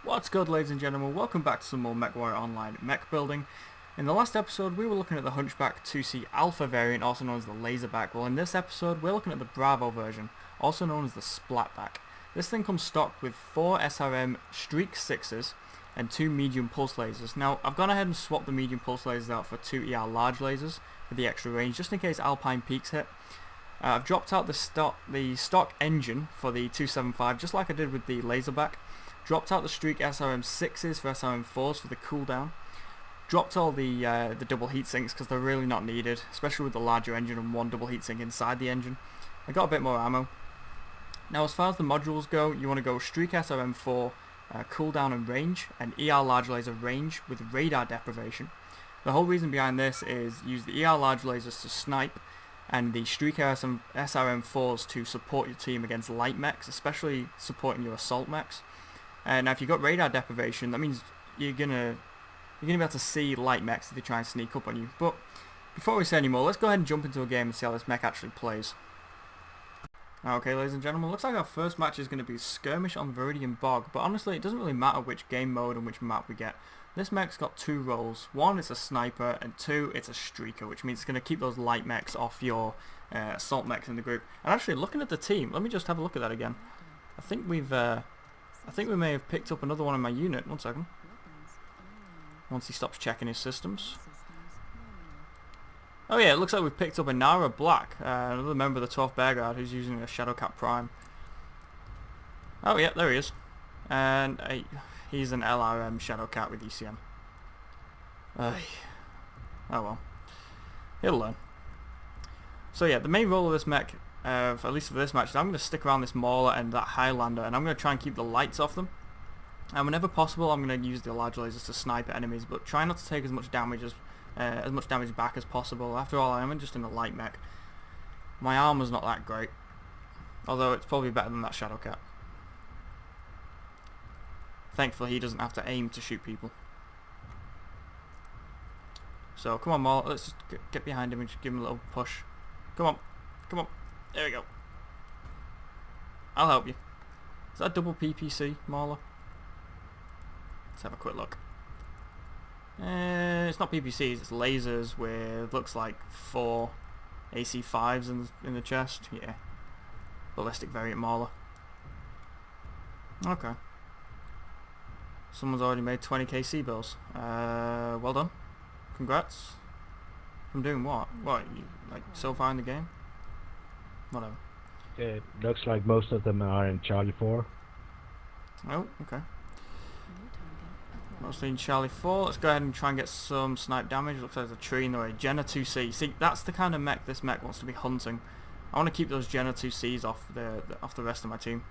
What's good, ladies and gentlemen? Welcome back to some more MechWarrior Online mech building. In the last episode we were looking at the Hunchback IIC Alpha variant, also known as the Laserback. Well, in this episode we're looking at the Bravo version, also known as the Splatback. This thing comes stocked with 4 SRM Streak 6s and 2 medium pulse lasers. Now I've gone ahead and swapped the medium pulse lasers out for 2 ER large lasers for the extra range, just in case Alpine peaks hit. I've dropped out the stock engine for the 275, just like I did with the Laserback. Dropped out the Streak SRM 6s for SRM 4s for the cooldown. Dropped all the double heatsinks because they're really not needed, especially with the larger engine and 1 double heatsink inside the engine. I got a bit more ammo. Now as far as the modules go, you want to go Streak SRM 4 cooldown and range, and ER large laser range with radar deprivation. The whole reason behind this is use the ER large lasers to snipe, and the Streak SRM 4s to support your team against light mechs, especially supporting your assault mechs. Now if you've got radar deprivation, that means you're gonna be able to see light mechs if they try and sneak up on you. But before we say any more, let's go ahead and jump into a game and see how this mech actually plays. Okay, ladies and gentlemen, looks like our first match is going to be Skirmish on Viridian Bog, but honestly it doesn't really matter which game mode and which map we get. This mech's got 2 roles. 1, it's a sniper, and 2, it's a streaker, which means it's going to keep those light mechs off your assault mechs in the group. And actually, looking at the team, let me just have a look at that again. I think we may have picked up another one in my unit. 1 second. Once he stops checking his systems. Oh yeah, it looks like we've picked up a Nara Black, another member of the 12th Bear Guard who's using a Shadowcat Prime. Oh yeah, there he is. And he's an LRM Shadowcat with ECM. Oh well. He'll learn. So yeah, the main role of this mech, at least for this match, is I'm going to stick around this Mauler and that Highlander, and I'm going to try and keep the lights off them. And whenever possible, I'm going to use the large lasers to snipe at enemies, but try not to take as much damage back as possible. After all, I am just in a light mech. My armor's not that great, although it's probably better than that Shadowcat. Thankfully, he doesn't have to aim to shoot people. So come on, Mauler, let's just get behind him and just give him a little push. Come on, come on. There we go. I'll help you. Is that a double PPC, Mauler? Let's have a quick look. It's not PPCs, it's lasers with, looks like 4 AC5s in the chest. Yeah. Ballistic variant Mauler. Okay. Someone's already made 20k C-bills. Well done. Congrats. From doing what? What, like so far in the game? Whatever. It looks like most of them are in Charlie 4. Oh, okay. Mostly in Charlie 4. Let's go ahead and try and get some snipe damage. Looks like there's a tree in the way. Jenna 2C. See, that's the kind of mech this mech wants to be hunting. I want to keep those Jenna 2Cs off the rest of my team.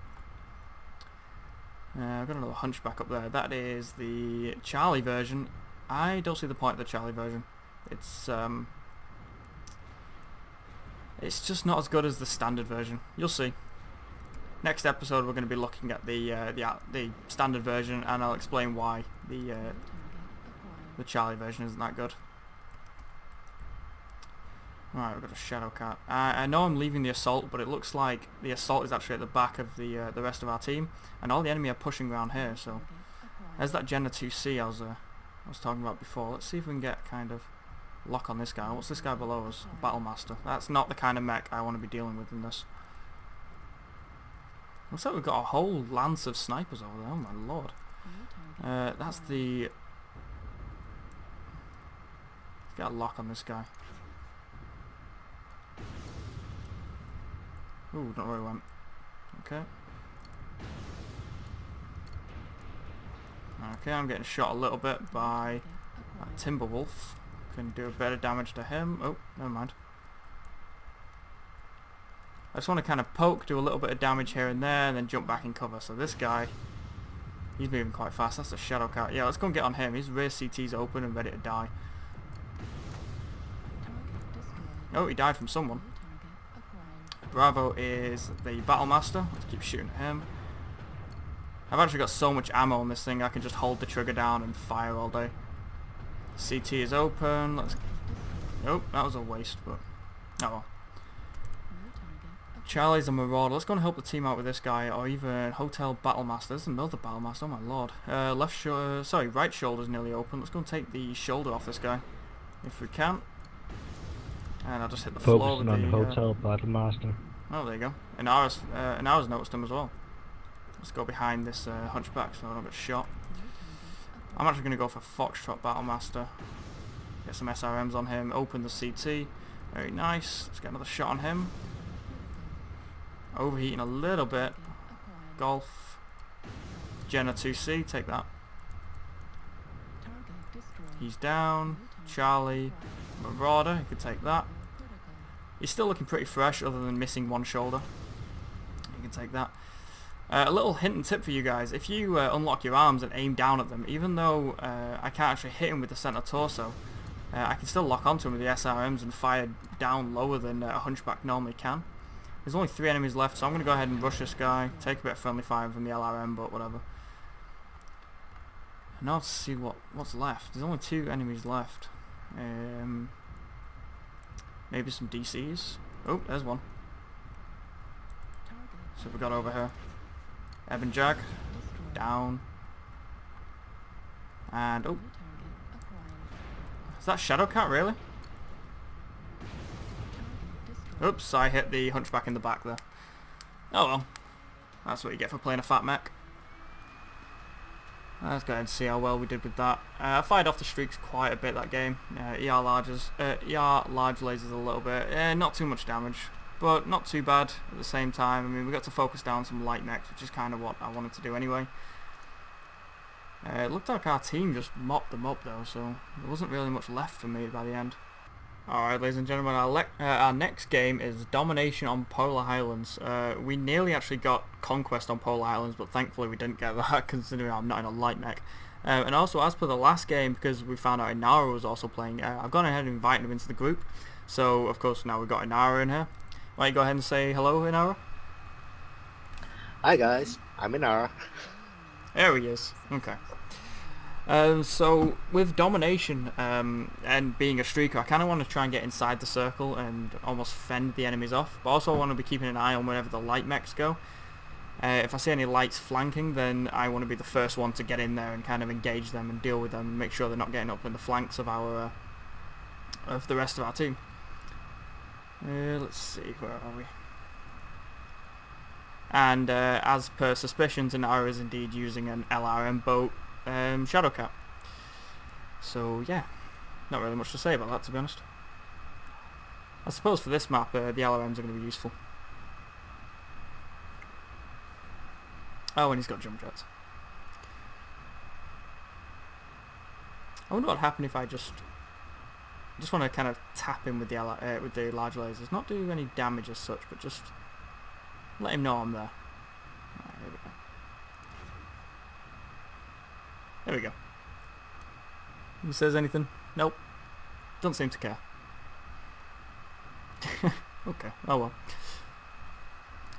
I've got another Hunchback up there. That is the Charlie version. I don't see the point of the Charlie version. It's just not as good as the standard version. You'll see. Next episode we're going to be looking at the standard version, and I'll explain why the Charlie version isn't that good. Alright, we've got a Shadowcat. I know I'm leaving the assault, but it looks like the assault is actually at the back of the rest of our team, and all the enemy are pushing around here. So there's that Jenna 2C I was talking about before. Let's see if we can get kind of lock on this guy. What's this guy below us? A Battlemaster. That's not the kind of mech I want to be dealing with in this. Looks like we've got a whole lance of snipers over there. Oh my lord. That's the... Let's get a lock on this guy. Ooh, not where he went. Okay. Okay, I'm getting shot a little bit by that Timberwolf. Can do a bit of damage to him. Oh, never mind. I just want to kind of poke, do a little bit of damage here and there, and then jump back in cover. So this guy, he's moving quite fast. That's a Shadowcat. Yeah, let's go and get on him. His rear CT's open and ready to die. Oh, he died from someone. Bravo is the Battlemaster. Let's keep shooting at him. I've actually got so much ammo on this thing, I can just hold the trigger down and fire all day. CT is open. Let's... Nope, that was a waste, but... Oh well. Charlie's a marauder. Let's go and help the team out with this guy, or even Hotel Battlemaster. There's another Battlemaster, oh my lord. Right shoulder's nearly open. Let's go and take the shoulder off this guy, if we can. And I'll just hit the floor with Focusing the... on Hotel Battlemaster. Oh, there you go. Inara's noticed him as well. Let's go behind this Hunchback so I don't get shot. I'm actually going to go for Foxtrot Battlemaster. Get some SRMs on him. Open the CT. Very nice. Let's get another shot on him. Overheating a little bit. Golf. Jenna 2C, take that. He's down. Charlie. Marauder, you could take that. He's still looking pretty fresh other than missing one shoulder. You can take that. A little hint and tip for you guys. If you unlock your arms and aim down at them, even though I can't actually hit him with the center torso, I can still lock onto him with the SRMs and fire down lower than a Hunchback normally can. There's only 3 enemies left, so I'm going to go ahead and rush this guy, take a bit of friendly fire from the LRM, but whatever. And now to see what's left. There's only 2 enemies left. Maybe some DCs. Oh, there's one. So we got over here. Ebon Jag. Down. And, oh. Is that Shadowcat, really? Oops, I hit the Hunchback in the back there. Oh well. That's what you get for playing a fat mech. Let's go ahead and see how well we did with that. I fired off the streaks quite a bit that game. ER large lasers a little bit. Not too much damage, but not too bad at the same time. I mean, we got to focus down some light mechs, which is kind of what I wanted to do anyway. It looked like our team just mopped them up though, so there wasn't really much left for me by the end. Alright, ladies and gentlemen, our next game is Domination on Polar Highlands. We nearly actually got Conquest on Polar Highlands, but thankfully we didn't get that, considering I'm not in a light mech. And also, as per the last game, because we found out Inara was also playing, I've gone ahead and invited him into the group. So, of course, now we've got Inara in here. Why don't you go ahead and say hello, Inara? Hi guys, I'm Inara. There he is. Okay. So with Domination and being a streaker, I kind of want to try and get inside the circle and almost fend the enemies off, but also I want to be keeping an eye on wherever the light mechs go. If I see any lights flanking, then I want to be the first one to get in there and kind of engage them and deal with them and make sure they're not getting up in the flanks of the rest of our team. Let's see, where are we? And as per suspicions, Inara is indeed using an LRM boat. Shadowcat. So yeah, not really much to say about that, to be honest. I suppose for this map the LRMs are going to be useful. Oh, and he's got jump jets. I wonder what would happen if I just want to kind of tap him with the large lasers, not do any damage as such, but just let him know I'm there. Right, here we go. There we go. He says anything? Nope. Don't seem to care. Okay, oh well.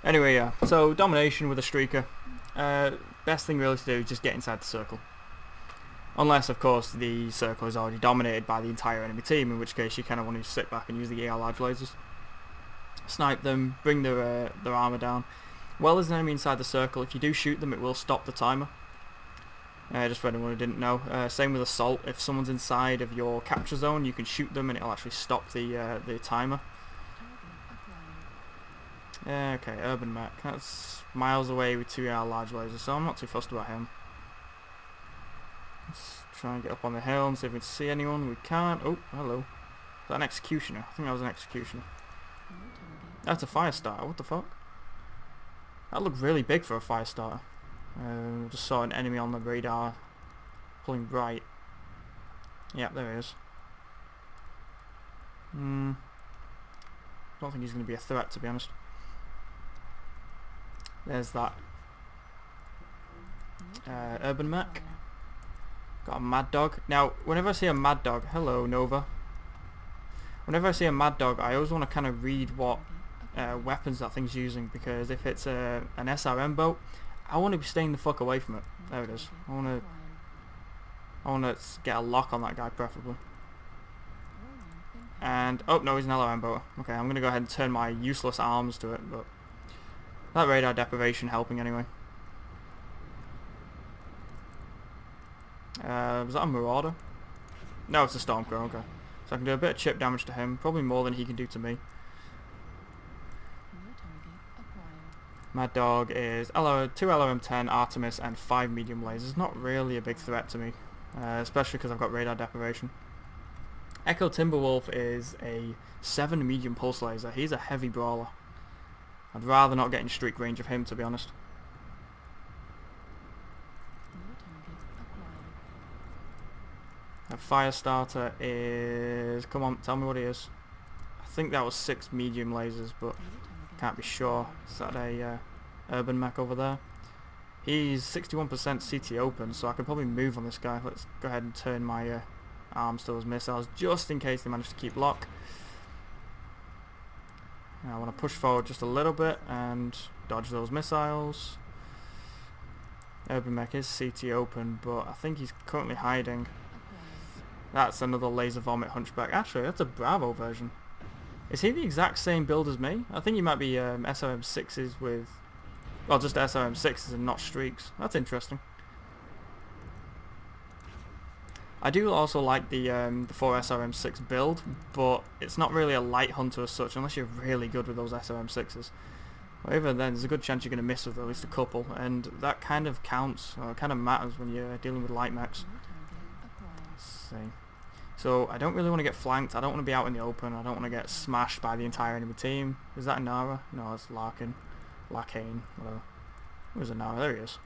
Anyway, yeah. So, Domination with a streaker. Best thing really to do is just get inside the circle. Unless, of course, the circle is already dominated by the entire enemy team, in which case you kind of want to sit back and use the ER large lasers. Snipe them, bring their armor down. While there's an enemy inside the circle, if you do shoot them, it will stop the timer. Just for anyone who didn't know. Same with Assault. If someone's inside of your capture zone, you can shoot them and it'll actually stop the timer. Okay, Urban Mech. That's miles away with 2 large lasers, so I'm not too fussed about him. Let's try and get up on the hill and see if we can see anyone. We can't. Oh, hello. Is that an Executioner? I think that was an Executioner. That's a fire starter. What the fuck? That looked really big for a fire starter. Just saw an enemy on the radar pulling right. Yeah, there he is. Don't think he's going to be a threat, to be honest. There's that Urban Mech. Got a Mad Dog. Now, whenever I see a Mad Dog, hello Nova. Whenever I see a Mad Dog, I always want to kind of read what weapons that thing's using, because if it's an SRM boat, I want to be staying the fuck away from it. There it is. I want to get a lock on that guy, preferably. And oh no, he's an LRM boat. Okay, I'm gonna go ahead and turn my useless arms to it, but That radar deprivation helping anyway. Was that a Marauder? No, it's a Stormcrow, okay. So I can do a bit of chip damage to him, probably more than he can do to me. Mad Dog is 2 LRM-10, Artemis, and 5 medium lasers. Not really a big threat to me, especially because I've got radar deprivation. Echo Timberwolf is a 7 medium pulse laser. He's a heavy brawler. I'd rather not get in streak range of him, to be honest. A Firestarter is... Come on, tell me what he is. I think that was 6 medium lasers, but can't be sure. Is that a urban mech over there? He's 61% CT open, so I could probably move on this guy. Let's go ahead and turn my arms to those missiles, just in case they manage to keep lock. Now I want to push forward just a little bit and dodge those missiles. Urban mech is CT open, but I think he's currently hiding. That's another laser vomit Hunchback. Actually, that's a Bravo version. Is he the exact same build as me? I think he might be SRM6s with... Well, just SRM6s and not streaks. That's interesting. I do also like the 4 SRM6 build, but it's not really a light hunter as such, unless you're really good with those SRM6s. But even then, there's a good chance you're going to miss with at least a couple, and that kind of counts, or kind of matters when you're dealing with light mechs. Let's see. So I don't really want to get flanked. I don't want to be out in the open. I don't want to get smashed by the entire enemy team. Is that a Nara? No, it's Larkin. Larkane, whatever. Where's a Nara? There he is.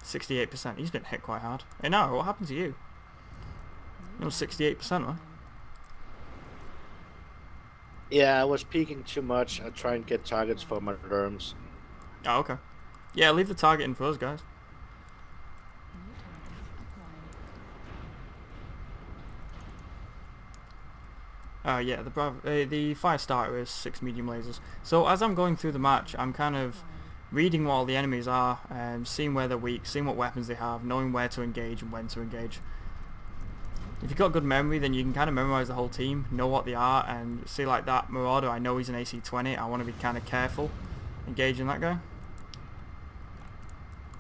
68%. He's been hit quite hard. Hey Nara, what happened to you? It was 68%, man. Yeah, I was peeking too much. I try and get targets for my worms. Oh, okay. Yeah, leave the target in for us, guys. Yeah, the Firestarter is 6 medium lasers. So as I'm going through the match, I'm kind of reading what all the enemies are, and seeing where they're weak, seeing what weapons they have, knowing where to engage and when to engage. If you've got good memory, then you can kind of memorize the whole team, know what they are, and see like that Marauder, I know he's an AC-20, I want to be kind of careful engaging that guy.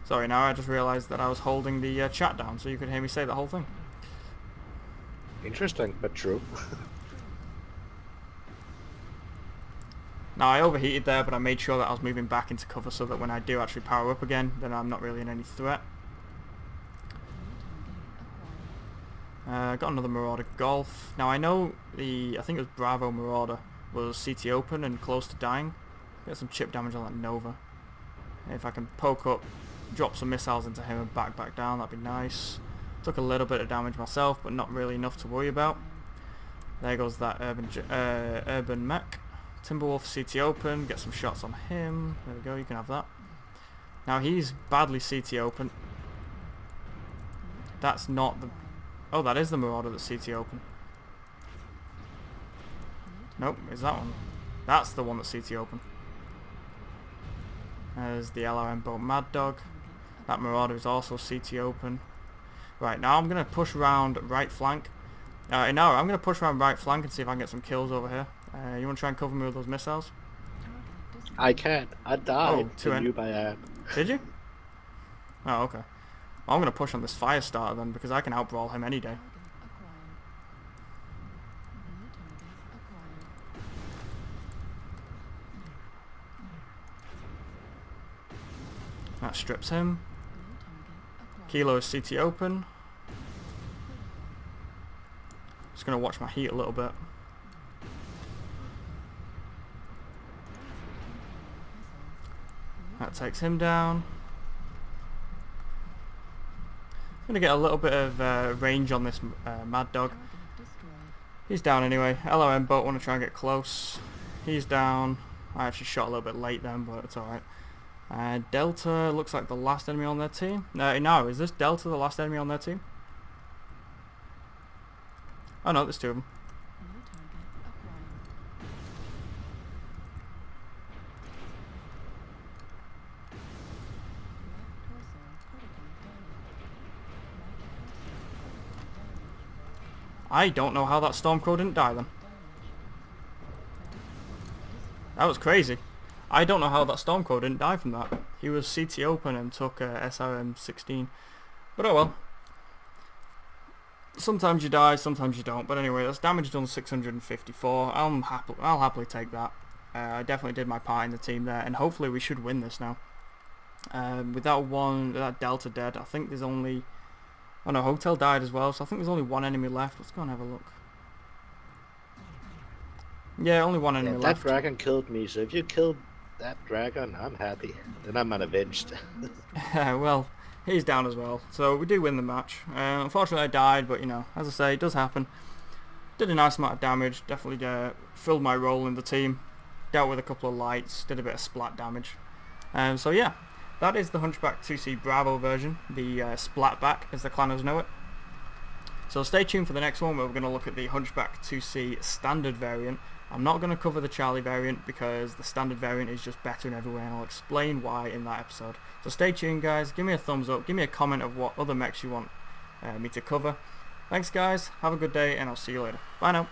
Sorry, now I just realized that I was holding the chat down, so you could hear me say the whole thing. Interesting, but true. Now I overheated there, but I made sure that I was moving back into cover so that when I do actually power up again, then I'm not really in any threat. Got another Marauder Golf. Now I know I think it was Bravo Marauder was CT open and close to dying. Get some chip damage on that Nova. If I can poke up, drop some missiles into him and back down, that'd be nice. Took a little bit of damage myself, but not really enough to worry about. There goes that urban mech. Timberwolf CT open, get some shots on him. There we go, you can have that. Now he's badly CT open. That's not the... Oh, that is the Marauder that's CT open. Nope, is that one? That's the one that's CT open. There's the LRM boat Mad Dog. That Marauder is also CT open. Right, now I'm going to push around right flank. No, I'm going to push around right flank and see if I can get some kills over here. You want to try and cover me with those missiles? I can't. I died to you by that. Did you? Oh, okay. Well, I'm going to push on this Firestarter then, because I can outbrawl him any day. That strips him. Kilo is CT open. Just going to watch my heat a little bit. That takes him down. I'm going to get a little bit of range on this Mad Dog. He's down anyway. LRM boat want to try and get close. He's down. I actually shot a little bit late then, but it's alright. Delta looks like the last enemy on their team. No, is this Delta the last enemy on their team? Oh no, there's 2 of them. I don't know how that Stormcrow didn't die then. That was crazy. I don't know how that Stormco didn't die from that. He was CT open and took SRM 16. But oh well. Sometimes you die, sometimes you don't. But anyway, that's damage done 654. I'll happily take that. I definitely did my part in the team there, and hopefully we should win this now. With that Delta dead, I think there's only... Oh no, Hotel died as well, so I think there's only one enemy left. Let's go and have a look. Yeah, only one enemy left. That dragon killed me, so if you killed that dragon, I'm happy. Then I'm unavenged. Well, he's down as well, so we do win the match. Unfortunately I died, but you know, as I say, it does happen. Did a nice amount of damage, definitely filled my role in the team. Dealt with a couple of lights, did a bit of splat damage. So yeah, that is the Hunchback IIC Bravo version, the Splattback as the clanners know it. So stay tuned for the next one where we're going to look at the Hunchback IIC Standard variant. I'm not going to cover the Charlie variant because the Standard variant is just better in every way, and I'll explain why in that episode. So stay tuned guys, give me a thumbs up, give me a comment of what other mechs you want me to cover. Thanks guys, have a good day, and I'll see you later. Bye now.